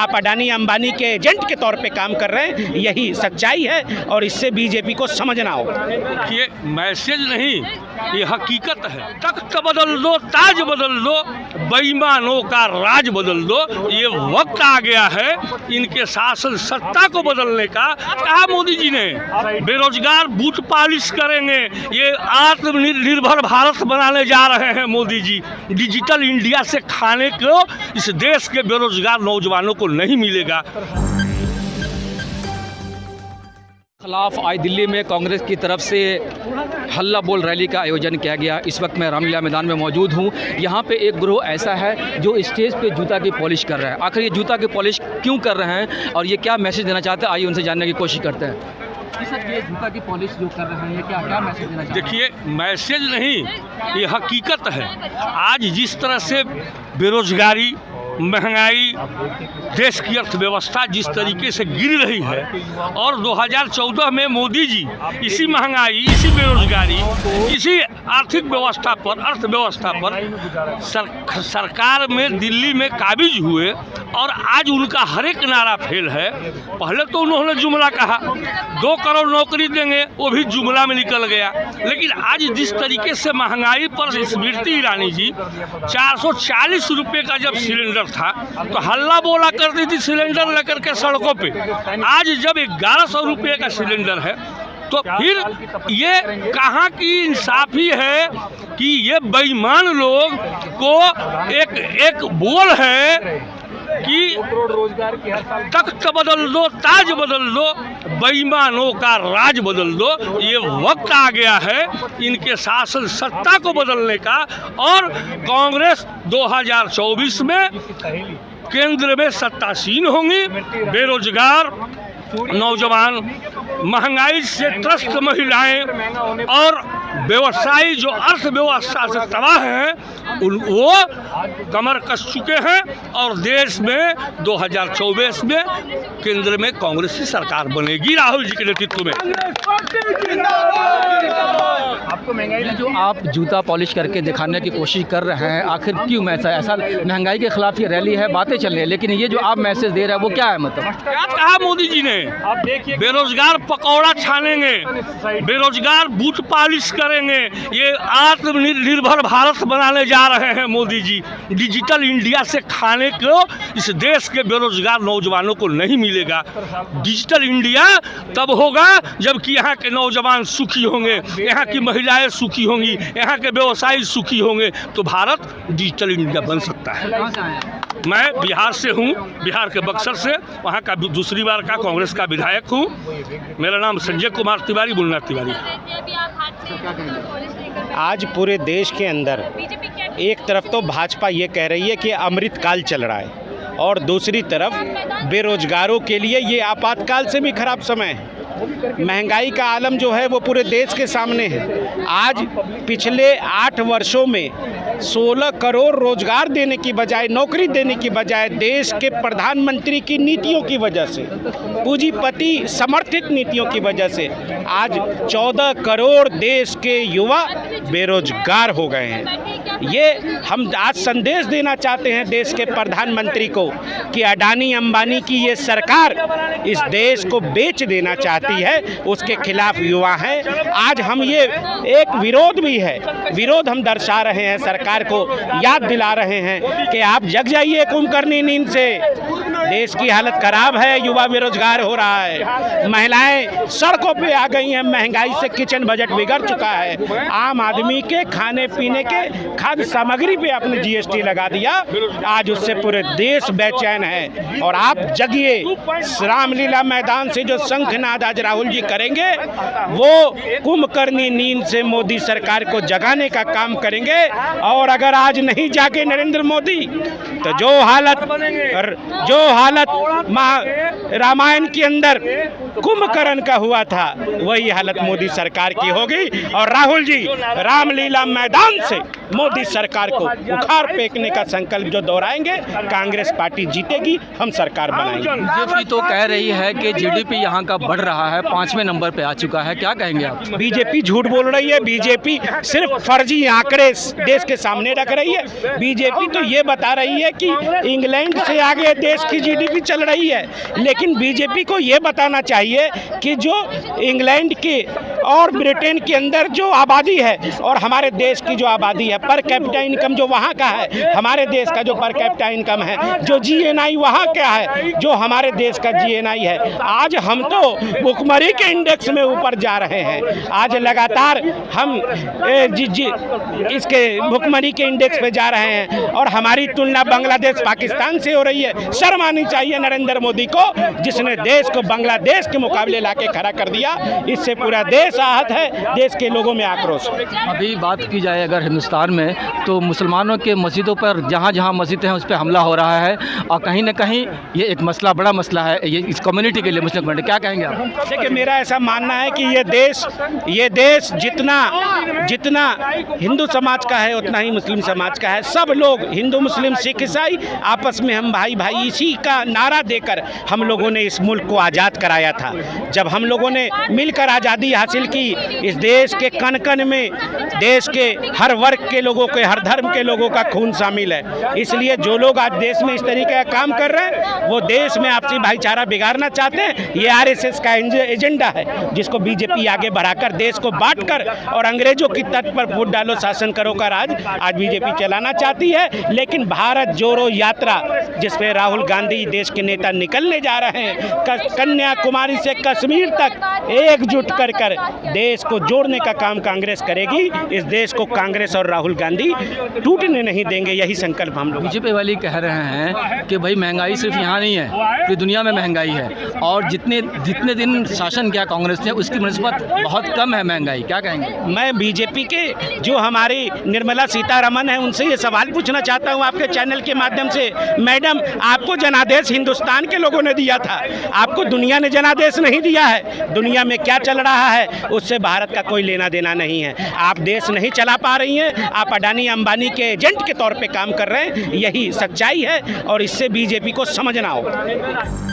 आप अडानी अंबानी के एजेंट के तौर पे काम कर रहे हैं, यही सच्चाई है और इससे बीजेपी को समझना होगा। ये मैसेज नहीं, ये हकीकत है। तख्त बदल दो, ताज बदल दो, बेईमानों का राज बदल दो। ये वक्त आ गया है इनके शासन सत्ता को बदलने का। कहा मोदी जी ने बेरोजगार बूथ पॉलिश करेंगे, ये आत्मनिर्भर भारत बनाने जा रहे हैं मोदी जी। डिजिटल इंडिया से खाने को इस देश के बेरोजगार नौजवानों को नहीं मिलेगा। खिलाफ आज दिल्ली में कांग्रेस की तरफ से हल्ला बोल रैली का आयोजन किया गया। इस वक्त मैं रामलीला मैदान में मौजूद हूं। यहां पे एक ग्रोह ऐसा है जो स्टेज पे जूता की पॉलिश कर रहा है। आखिर ये जूता की पॉलिश क्यों कर रहे हैं और ये क्या मैसेज देना चाहते हैं, आइए उनसे जानने की कोशिश करते हैं। सर, ये जूता की पॉलिश जो कर रहे हैं, ये क्या मैसेज देना चाहते हैं? देखिए, मैसेज नहीं, ये हकीकत है। आज जिस तरह से बेरोजगारी, महंगाई, देश की अर्थव्यवस्था जिस तरीके से गिर रही है और 2014 में मोदी जी इसी महंगाई, इसी बेरोजगारी, इसी आर्थिक व्यवस्था पर, अर्थव्यवस्था पर सरकार में दिल्ली में काबिज हुए और आज उनका हर एक नारा फेल है। पहले तो उन्होंने जुमला कहा 2 करोड़ नौकरी देंगे, वो भी जुमला में निकल गया। लेकिन आज जिस तरीके से महंगाई पर स्मृति ईरानी जी 440 रुपये का जब सिलेंडर था तो हल्ला बोला करती थी सिलेंडर लेकर के सड़कों पे। आज जब 1100 रुपये का सिलेंडर है तो फिर ये कहाँ की इंसाफी है कि ये बेईमान लोग को एक बोल है कि तख्त बदल दो, ताज बदल दो, बेईमानों का राज बदल दो। ये वक्त आ गया है इनके शासन सत्ता को बदलने का और कांग्रेस 2024 में केंद्र में सत्तासीन होंगी। बेरोजगार नौजवान, महंगाई से त्रस्त महिलाएं और व्यवसायी जो अर्थव्यवस्था से तबाह हैं वो कमर कस चुके हैं और देश में 2024 में केंद्र में कांग्रेस की सरकार बनेगी राहुल जी के नेतृत्व में। आपको महंगाई जो आप जूता पॉलिश करके दिखाने की कोशिश कर रहे हैं, आखिर क्यों ऐसा महंगाई के खिलाफ ये रैली है, बातें चल रही है, लेकिन ये जो आप मैसेज दे रहे हैं वो क्या है? मतलब क्या कहा मोदी जी ने? बेरोजगार पकौड़ा छानेंगे, बेरोजगार बूथ पॉलिश करेंगे, ये आत्मनिर्भर भारत बनाने जा रहे हैं मोदी जी। डिजिटल इंडिया से खाने को इस देश के बेरोजगार नौजवानों को नहीं मिलेगा। डिजिटल इंडिया तब होगा जबकि यहाँ के नौजवान सुखी होंगे, यहाँ की महिलाएं सुखी होंगी, यहाँ के व्यवसायी सुखी होंगे, तो भारत डिजिटल इंडिया बन सकता है। मैं बिहार से हूँ, बिहार के बक्सर से, वहाँ का दूसरी बार का कांग्रेस का विधायक हूँ। मेरा नाम संजय कुमार तिवारी, बुलना तिवारी। आज पूरे देश के अंदर एक तरफ तो भाजपा ये कह रही है कि अमृतकाल चल रहा है और दूसरी तरफ बेरोजगारों के लिए ये आपातकाल से भी खराब समय है। महंगाई का आलम जो है वो पूरे देश के सामने है। आज पिछले 8 वर्षों में 16 करोड़ रोजगार देने की बजाय, नौकरी देने की बजाय, देश के प्रधानमंत्री की नीतियों की वजह से, पूंजीपति समर्थित नीतियों की वजह से आज 14 करोड़ देश के युवा बेरोजगार हो गए हैं। ये हम आज संदेश देना चाहते हैं देश के प्रधानमंत्री को कि अडानी अंबानी की ये सरकार इस देश को बेच देना चाहती है, उसके खिलाफ युवा हैं। आज हम ये एक विरोध भी है, विरोध हम दर्शा रहे हैं, सरकार को याद दिला रहे हैं कि आप जग जाइए कुंभकर्णी नींद से। देश की हालत खराब है, युवा बेरोजगार हो रहा है, महिलाएं सड़कों पे आ गई हैं, महंगाई से किचन बजट बिगड़ चुका है। आम आदमी के खाने पीने के खाद्य सामग्री पे आपने जीएसटी लगा दिया, आज उससे पूरे देश बेचैन है। और आप जगिए, रामलीला मैदान से जो शंखनाद आज राहुल जी करेंगे वो कुंभकर्णी नींद से मोदी सरकार को जगाने का काम करेंगे। और अगर आज नहीं जागे नरेंद्र मोदी तो जो हालत रामायण के अंदर कुंभकर्ण का हुआ था वही हालत मोदी सरकार की होगी। और राहुल जी रामलीला मैदान से मोदी सरकार को उखाड़ फेंकने का संकल्प जो दोहराएंगे, कांग्रेस पार्टी जीतेगी, हम सरकार बनाएंगे। बीजेपी तो कह रही है कि जीडीपी यहाँ का बढ़ रहा है, 5वें नंबर पे आ चुका है, क्या कहेंगे आप? बीजेपी झूठ बोल रही है, बीजेपी सिर्फ फर्जी आंकड़े देश के सामने रख रही है। बीजेपी तो ये बता रही है कि इंग्लैंड से आगे देश की जीडीपी चल रही है, लेकिन बीजेपी को ये बताना चाहिए कि जो इंग्लैंड के और ब्रिटेन के अंदर जो आबादी है और हमारे देश की जो आबादी है, पर कैपिटा इनकम जो वहाँ का है, हमारे देश का जो पर कैपिटा इनकम है, जो जीएनआई वहाँ क्या है, जो हमारे देश का जीएनआई है, आज हम तो भुखमरी के इंडेक्स में ऊपर जा रहे हैं। आज लगातार हम इसके भुखमरी के इंडेक्स पे जा रहे हैं और हमारी तुलना बांग्लादेश पाकिस्तान से हो रही है। शर्म आनी चाहिए नरेंद्र मोदी को, जिसने देश को बांग्लादेश के मुकाबले लाके खड़ा कर दिया। इससे पूरा देश आहत है, देश के लोगों में आक्रोश। अभी बात की जाए अगर हिंदुस्तान में, तो मुसलमानों के मस्जिदों पर जहाँ जहाँ मस्जिदें हैं उस पर हमला हो रहा है और कहीं ना कहीं ये एक मसला, बड़ा मसला है ये इस कम्युनिटी के लिए, मुस्लिम कम्युनिटी। क्या कहेंगे आप? देखिए, मेरा ऐसा मानना है कि ये देश जितना हिंदू समाज का है उतना ही मुस्लिम समाज का है। सब लोग, हिंदू मुस्लिम सिख ईसाई, आपस में हम भाई भाई, इसी का नारा देकर हम लोगों ने इस मुल्क को आज़ाद कराया था। जब हम लोगों ने मिलकर आज़ादी हासिल की, इस देश के कण कण में देश के हर वर्ग के लोगों के, हर धर्म के लोगों का खून शामिल है। इसलिए जो लोग आज देश में इस तरीके का काम कर रहे हैं, वो देश में आपसी भाईचारा बिगाड़ना चाहते हैं। ये आरएसएस का एजेंडा है, जिसको बीजेपी आगे बढ़ाकर देश को बांटकर और अंग्रेजों की तर्ज पर वोट डालो शासन करो का राज आज बीजेपी चलाना चाहती है। लेकिन भारत जोड़ो यात्रा, जिसपे राहुल गांधी देश के नेता निकलने जा रहे हैं, कन्याकुमारी से कश्मीर तक एकजुट कर देश को जोड़ने का काम कांग्रेस करेगी। इस देश को कांग्रेस और राहुल गांधी टूटने नहीं देंगे, यही संकल्प हम लोग। बीजेपी वाले कह रहे हैं कि भाई महंगाई सिर्फ यहाँ नहीं है, पूरी दुनिया में महंगाई है और जितने दिन शासन किया कांग्रेस ने उसकी निस्बत बहुत कम है महंगाई। क्या कहेंगे? मैं बीजेपी के जो हमारी निर्मला सीतारमण है उनसे ये सवाल पूछना चाहता हूँ आपके चैनल के माध्यम से। मैडम, आपको जनादेश हिंदुस्तान के लोगों ने दिया था, आपको दुनिया ने जनादेश नहीं दिया है। दुनिया में क्या चल रहा है उससे भारत का कोई लेना देना नहीं है। आप देश नहीं चला पा रही हैं, आप अडानी अंबानी के एजेंट के तौर पे काम कर रहे हैं, यही सच्चाई है और इससे बीजेपी को समझना होगा।